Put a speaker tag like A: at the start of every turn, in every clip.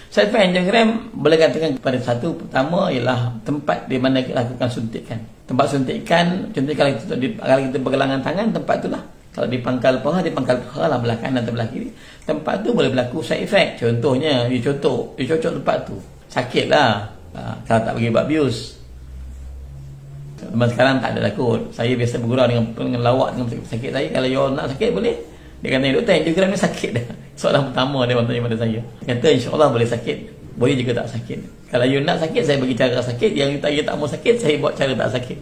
A: Side effect angiogram boleh katakan kepada satu, pertama ialah tempat di mana kita lakukan suntikan. Tempat suntikan, contohnya kalau kita bergelangan tangan, tempat itulah. Kalau di pangkal paha lah, belah kanan atau belah kiri, tempat tu boleh berlaku side effect. Contohnya, you cocok tempat tu, sakit lah. Kalau tak bagi buat bius. Teman sekarang tak ada takut. Saya biasa bergurau dengan lawak dengan sakit saya. Kalau you nak sakit boleh. Dia kata, doktor, angiogram ni sakit dah. Soalan pertama dia tanya pada saya. Dia kata, insyaAllah boleh sakit. Boleh juga tak sakit. Kalau you nak sakit, saya bagi cara sakit. Yang you tak mau sakit, saya buat cara tak sakit.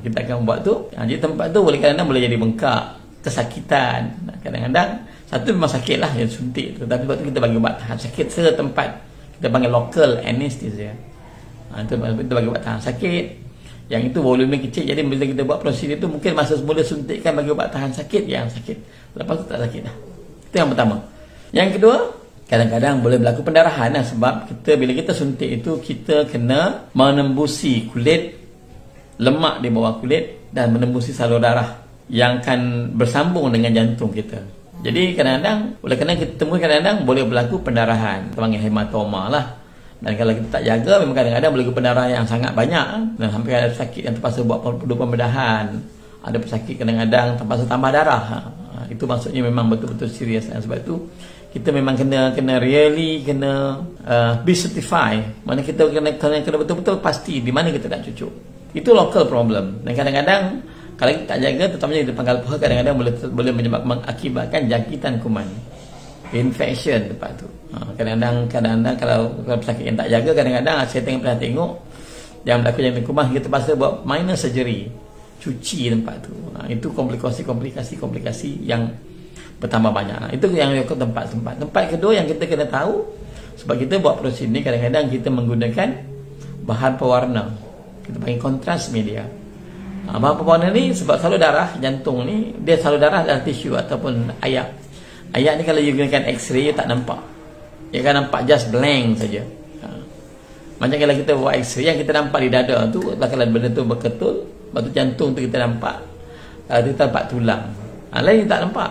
A: Kita akan buat tu. Jadi tempat tu boleh kadang-kadang boleh jadi bengkak, kesakitan. Kadang-kadang satu memang sakit lah yang suntik tu. Tapi waktu kita bagi ubat tahan sakit setempat. Kita panggil local anesthesia. Itu kita bagi ubat tahan sakit. Yang itu volume kecil. Jadi bila kita buat prosedur itu, mungkin masa semula suntikkan bagi ubat tahan sakit yang sakit. Lepas tu tak sakit dah. Itu yang pertama. Yang kedua, kadang-kadang boleh berlaku pendarahan lah, sebab bila kita suntik itu, kita kena menembusi kulit, lemak di bawah kulit, dan menembusi salur darah yang akan bersambung dengan jantung kita. Jadi kadang-kadang, oleh kerana kita temui kadang-kadang boleh berlaku pendarahan. Kita panggil hematoma lah. Dan kalau kita tak jaga, memang kadang-kadang boleh berlaku pendarahan yang sangat banyak. Dan sampai ada sakit yang terpaksa buat pembedahan. Ada pesakit kadang-kadang terpaksa tambah darah. Itu maksudnya memang betul-betul serius. Sebab itu kita memang kena really be certified. Mana kita kena betul-betul pasti di mana kita nak cucuk. Itu local problem. Dan kadang-kadang kalau kita tak jaga, terutamanya di pangkal paha, kadang-kadang boleh mengakibatkan jangkitan kuman, infection tempat tu. Kadang-kadang kalau pesakit yang tak jaga, kadang-kadang saya pernah tengok yang berlaku jangkitan kuman, kita terpaksa buat minor surgery, cuci tempat tu. Itu komplikasi yang bertambah banyak. Itu yang ke tempat-tempat. Tempat kedua yang kita kena tahu, sebab kita buat prosedur ni kadang-kadang kita menggunakan bahan pewarna. Kita panggil kontras media. Bahan pewarna ni sebab salur darah jantung ni, dia salur darah dalam tisu ataupun ayak. Ayak ni kalau you gunakan x-ray, you tak nampak. You akan nampak just blank saja. Macam kalau kita buat x-ray, yang kita nampak di dada tu, kalau benda tu berketul, batu jantung tu kita nampak. Kita nampak tulang. Lain tak nampak.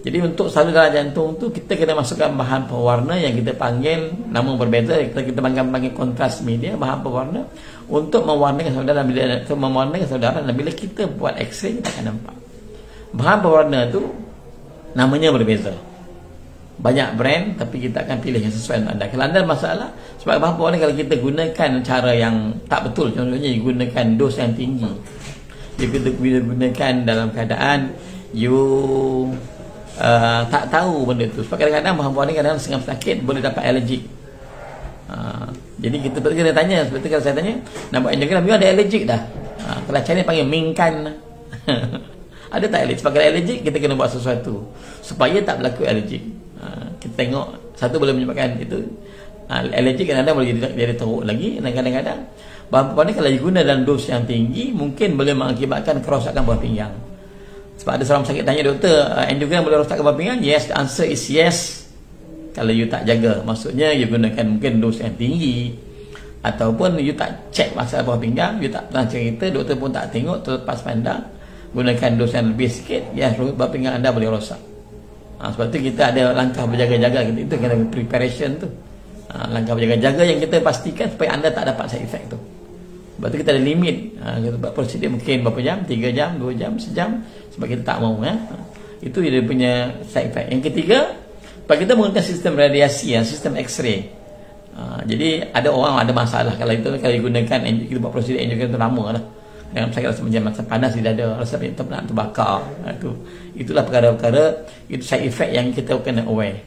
A: Jadi untuk salur darah jantung tu, kita kena masukkan bahan pewarna yang kita panggil nama berbeza. Kita panggil kontras media, bahan pewarna untuk mewarnakan salur darah. Dan bila kita buat x-ray, kita akan nampak. Bahan pewarna tu namanya berbeza. Banyak brand, tapi kita akan pilih yang sesuai dengan anda. Kalau anda ada masalah, sebab bahan pewarna kalau kita gunakan cara yang tak betul, contohnya gunakan dos yang tinggi, kita gunakan dalam keadaan you tak tahu benda tu. Sebab kadang-kadang bahan pewarna kadang-kadang setengah sakit boleh dapat alergik. Jadi kita kena tanya. Seperti kalau saya tanya, nak buat angiogram, you ada alergik dah? Kalau Chinese panggil mingkan. Ada tak alergik? Sebab kalau alergik, kita kena buat sesuatu supaya tak berlaku alergik. Kita tengok, satu boleh menyebabkan itu alergik, kadang-kadang boleh jadi teruk lagi. Dan kadang-kadang bahan pewarna kalau diguna dalam dos yang tinggi, mungkin boleh mengakibatkan kerosakan buah pinggang. Sebab ada seorang sakit tanya, doktor, angiogram boleh rosakkan buah pinggang? Yes, the answer is yes. Kalau you tak jaga, maksudnya you gunakan mungkin dos yang tinggi, ataupun you tak cek masalah buah pinggang, you tak pernah cerita, doktor pun tak tengok, terlepas pandang, gunakan dos yang lebih sikit, ya, buah pinggang anda boleh rosak. Sebab tu kita ada langkah berjaga-jaga. Itu kena preparation tu. Langkah berjaga-jaga yang kita pastikan supaya anda tak dapat side effect tu. Sebab tu kita ada limit. Kita buat prosedur mungkin berapa jam, 3 jam, 2 jam, sejam. Sebab kita tak mahu. Itu dia punya side effect. Yang ketiga, sebab kita menggunakan sistem radiasi, sistem x-ray. Jadi ada orang ada masalah kalau digunakan, kita buat prosedur angiogram tu lama lah. Dengan sakit rasa macam panas di dada, rasa nak terbakar. Itulah perkara-perkara, itu side effect yang kita kena aware.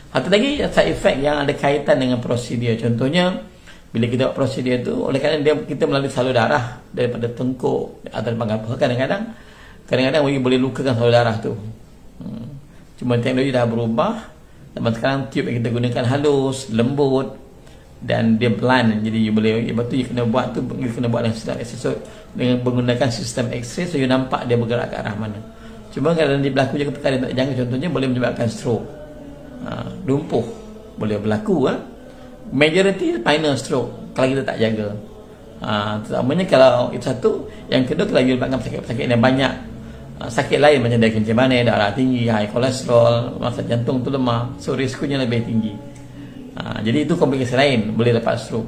A: Satu lagi side effect yang ada kaitan dengan prosedur. Contohnya, bila kita buat prosedur tu, oleh kerana kita melalui salur darah daripada tengkuk atau pangkal paha, kadang-kadang boleh lukakan salur darah tu. Cuma teknologi dah berubah. Zaman sekarang tube yang kita gunakan halus, lembut, dan dia blunt. Jadi you boleh, lepas tu you kena buat dengan sistem X-ray. So, dengan menggunakan sistem X-ray, so you nampak dia bergerak ke arah mana. Cuma kalau dia berlaku juga perkara yang tak dijangka, contohnya boleh menyebabkan stroke, lumpuh boleh berlaku. Majority minor stroke kalau kita tak jaga. Terutamanya kalau itu satu. Yang kedua, kalau you menyebabkan pesakit-pesakit yang banyak sakit lain macam dia kencing manis, darah tinggi, high kolesterol, masa jantung tu lemah, so risikonya lebih tinggi. Jadi itu komplikasi lain, boleh dapat stroke.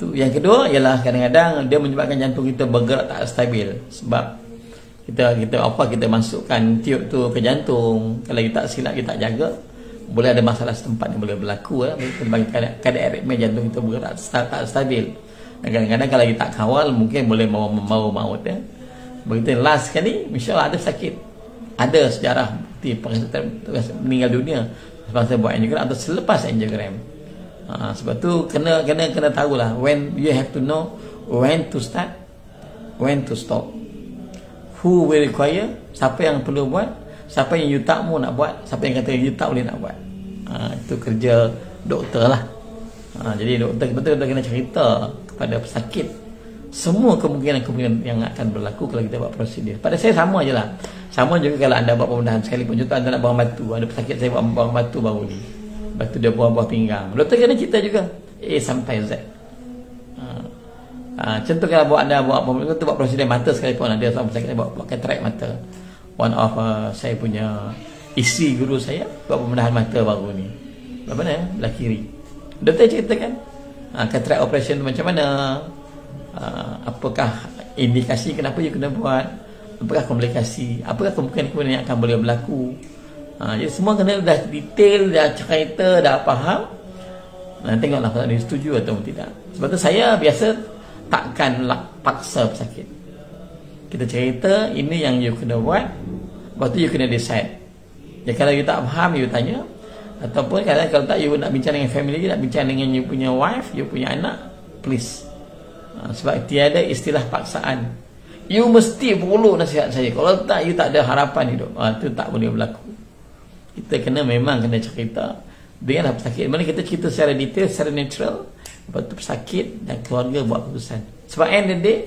A: Tu yang kedua ialah kadang-kadang dia menyebabkan jantung kita bergerak tak stabil, sebab kita masukkan tiup tu ke jantung, kalau kita silap, kita jaga, boleh ada masalah setempat yang boleh berlaku bagi kadang aritmia jantung kita bergerak tak stabil. Dan kadang-kadang kalau kita tak kawal, mungkin boleh membawa maut ya. Begitu last sekali, insyaAllah ada sakit, ada sejarah bukti meninggal dunia semasa buat angiogram atau selepas angiogram. Sebab tu kena tahulah when you have to know when to start, when to stop, who will require, siapa yang perlu buat, siapa yang you tak mau nak buat, siapa yang kata you tak boleh nak buat. Itu kerja doktor lah. Jadi doktor betul kena cerita kepada pesakit semua kemungkinan yang akan berlaku kalau kita buat prosedur. Pada saya sama je lah. Sama juga kalau anda buat pembedahan sekalipun. Contoh anda nak buang batu, ada pesakit saya buang batu baru ni, batu dia buah pinggang, doktor kena cerita juga A sampai Z. Contoh kalau anda buat prosedur mata sekalipun, ada seorang pesakit buat cataract mata. One of saya punya isi guru saya buat pembedahan mata baru ni. Belah mana? Belah kiri. Doktor ceritakan cataract operation macam mana, apakah indikasi kenapa you kena buat, apakah komplikasi, apakah kemungkinan yang akan boleh berlaku. Jadi semua kena dah detail, dah cerita, dah faham. Tengoklah kalau dia setuju atau tidak. Sebab tu saya biasa takkan paksa pesakit. Kita cerita ini yang you kena buat, lepas tu you kena decide. Ya, kalau you tak faham, you tanya. Ataupun kalau tak, you nak bincang dengan family, nak bincang dengan you punya wife, you punya anak, please. Sebab tiada istilah paksaan. You mesti follow nasihat saya. Kalau tak, you tak ada harapan hidup. Itu tak boleh berlaku. Kita memang kena cerita dengan pesakit. Mana kita cerita secara detail, secara natural. Lepas tu pesakit dan keluarga buat keputusan. Sebab end of the day,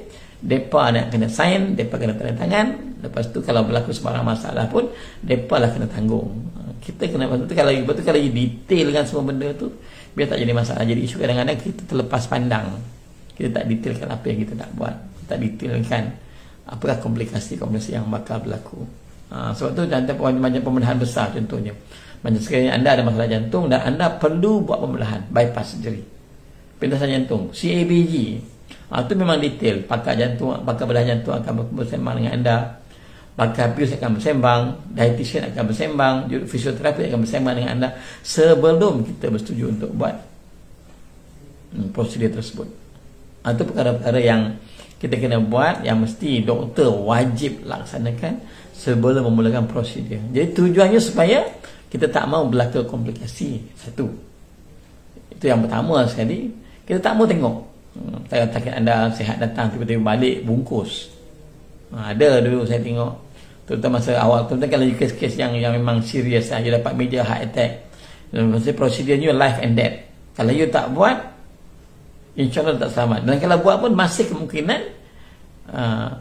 A: mereka nak kena sign, mereka kena tanda tangan. Lepas tu kalau berlaku sebarang masalah pun, mereka lah kena tanggung. Kita kena, kalau you detailkan semua benda tu, biar tak jadi masalah. Jadi isu kadang-kadang kita terlepas pandang. Kita tak detailkan apa yang kita nak buat. Kita tak detailkan apakah komplikasi yang bakal berlaku. Sebab tu macam pembedahan besar contohnya. Macam sekiranya anda ada masalah jantung dan anda perlu buat pembedahan, bypass surgery, pentasan jantung, CABG. Itu memang detail. Pakar bedah jantung akan bersembang dengan anda, pakar bius akan bersembang, dietitian akan bersembang, fisioterapi akan bersembang dengan anda sebelum kita bersetuju untuk buat prosedur tersebut. Itu perkara-perkara yang kita kena buat, yang mesti doktor wajib laksanakan sebelum memulakan prosedur. Jadi tujuannya supaya kita tak mau berlaku komplikasi. Satu, itu yang pertama sekali. Kita tak mau tengok sakit anda sihat datang tiba-tiba balik bungkus. Ada dulu saya tengok, terutama masa awal, terutama kalau kes-kes yang memang serius, you dapat major heart attack, maksudnya prosedurnya life and death. Kalau you tak buat, InsyaAllah tak selamat. Dan kalau buat pun masih kemungkinan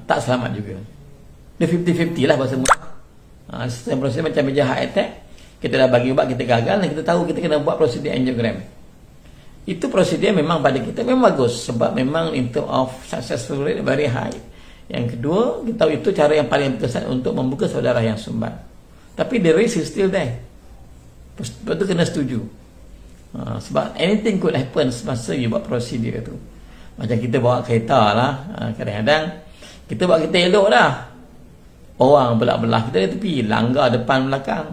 A: tak selamat juga. Dia 50-50 lah bahasa mudah. Proses macam major heart attack, kita dah bagi ubat, kita gagal, dan kita tahu kita kena buat prosedur angiogram. Itu prosedur memang pada kita memang bagus, sebab memang in term of successful rate very high. Yang kedua, kita tahu itu cara yang paling besar untuk membuka saudara yang sumbat. Tapi the risk is still there. Lepas tu kena setuju. Sebab anything could happen semasa you buat prosedur tu. Macam kita bawa kereta lah, kadang-kadang kita buat kereta elok dah, orang belah-belah kita di tepi, langgar depan belakang.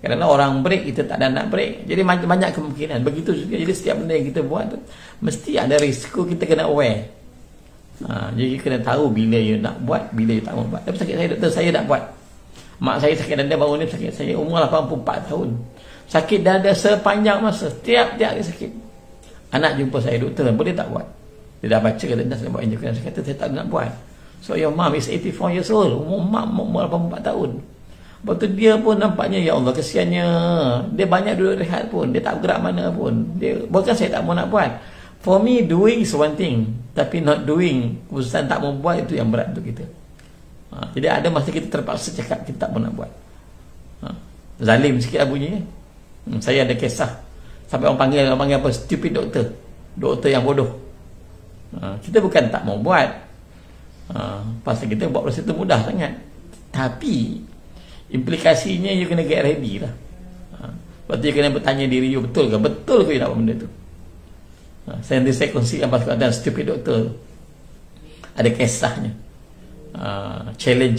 A: Kadang-kadang orang break, kita tak ada nak break. Jadi banyak kemungkinan. Begitu juga. Jadi setiap benda yang kita buat tu mesti ada risiko, kita kena aware. Jadi kena tahu bila you nak buat, bila you tak mau buat. Tapi sakit saya, doktor, saya nak buat. Mak saya sakit dada baru ni, sakit saya umur 84 tahun. Sakit dada sepanjang masa, tiap hari sakit. Anak jumpa saya, doktor, boleh tak buat? Dia dah baca kata dah saya buat angiogram. Saya kata saya tak nak buat. So your mom is 84 years old. Umur 84 tahun. Lepas tu dia pun nampaknya, ya Allah kesiannya, dia banyak duduk rehat pun, dia tak bergerak mana pun. Dia, bukan saya tak mau nak buat. For me, doing is one thing, tapi not doing, keputusan tak mau buat, itu yang berat untuk kita. Jadi ada masa kita terpaksa cakap kita tak mau nak buat. Zalim sikit lah bunyi. Saya ada kisah sampai orang panggil apa, stupid doktor, doktor yang bodoh. Kita bukan tak mau buat, Pasal kita buat proses itu mudah sangat. Tapi implikasinya you kena get ready lah. Lepas tu you kena bertanya diri you, betul ke? Betul ke you nak buat benda tu? Saya kongsikan pasal ada stupid doktor tu. Ada kisahnya. Challenge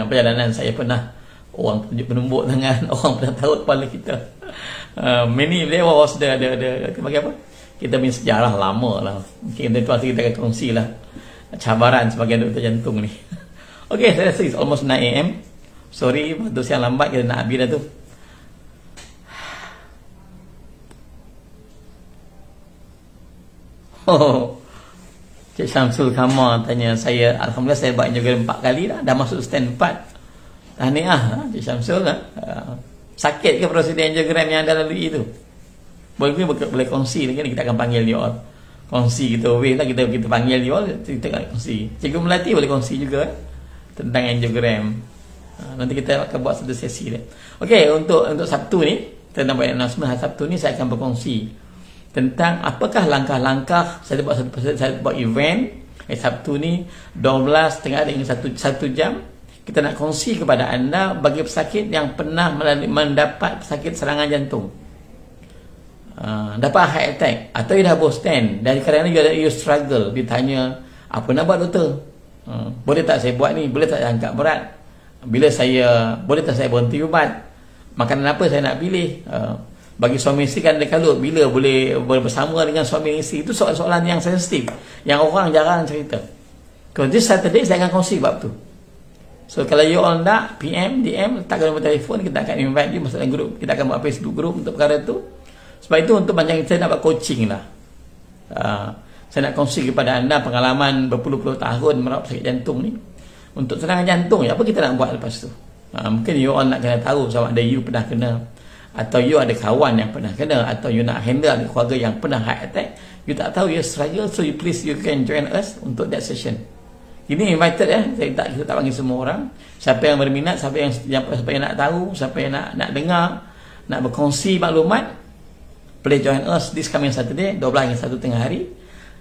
A: perjalanan saya pernah orang tunjuk penumbuk tangan, orang pernah taruh kepala kita. Many there was the bagi apa? Kita punya sejarah lama lah. Mungkin tuan kita akan kongsi lah cabaran sebagai doktor jantung ni. Okay, saya rasa it's almost 9 AM. Sorry, waktu siang lambat kita nak habis dah tu. Cik Syamsul Kamar tanya saya, alhamdulillah saya buat angiogram 4 kali dah masuk stand 4. Tahniah Cik Syamsul lah. Sakit ke prosedur angiogram yang anda lalui itu? Boleh kongsi lagi ni, kita akan panggil dia all. Kongsi kita wave lah, kita panggil dia all, kita akan kongsi. Cikgu Melati boleh kongsi juga tentang angiogram. Nanti kita akan buat satu sesi dia. Okey, untuk Sabtu ni, kita nak buat announcement. Sabtu ni saya akan berkongsi tentang apakah langkah-langkah saya buat event Sabtu ni 12.30 dengan 1 jam. Kita nak kongsi kepada anda bagi pesakit yang pernah mendapat sakit serangan jantung, dapat heart attack atau you dah bosan dan kadang-kadang you struggle, ditanya apa nak buat doktor, boleh tak saya buat ni, boleh tak saya angkat berat, boleh tak saya berhenti ubat, makanan apa saya nak pilih. Bagi suami isteri kan ada kalut, bila boleh bersama dengan suami isteri, itu soalan-soalan yang sensitif yang orang jarang cerita. Kalau this Saturday saya akan kongsi bab tu. So kalau you all nak PM, DM, letakkan nombor telefon, kita akan invite you masuk dalam grup. Kita akan buat Facebook group untuk perkara tu. Sebab itu untuk macam saya nak buat coaching lah. Saya nak kongsi kepada anda pengalaman berpuluh-puluh tahun merawat sakit jantung ni. Untuk serangan jantung, apa kita nak buat lepas tu? Mungkin you all nak kena tahu sama ada you pernah kena, atau you ada kawan yang pernah kena, atau you nak handle ada keluarga yang pernah heart attack, you tak tahu, you struggle, so you please you can join us untuk that session. Ini invited kita tak panggil semua orang. Siapa yang berminat, siapa yang nak tahu, siapa yang nak dengar, nak berkongsi maklumat, boleh join us this coming Saturday 12 hingga 1 tengah hari.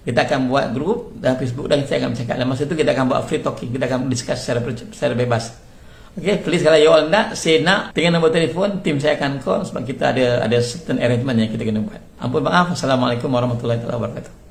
A: Kita akan buat grup dalam Facebook dan saya akan bercakap. Dan masa itu kita akan buat free talking, kita akan discuss secara bebas. Okay, please kalau you all nak, say nak, tinggal nombor telefon, tim saya akan call sebab kita ada certain arrangement yang kita kena buat. Ampun maaf. Assalamualaikum warahmatullahi wabarakatuh.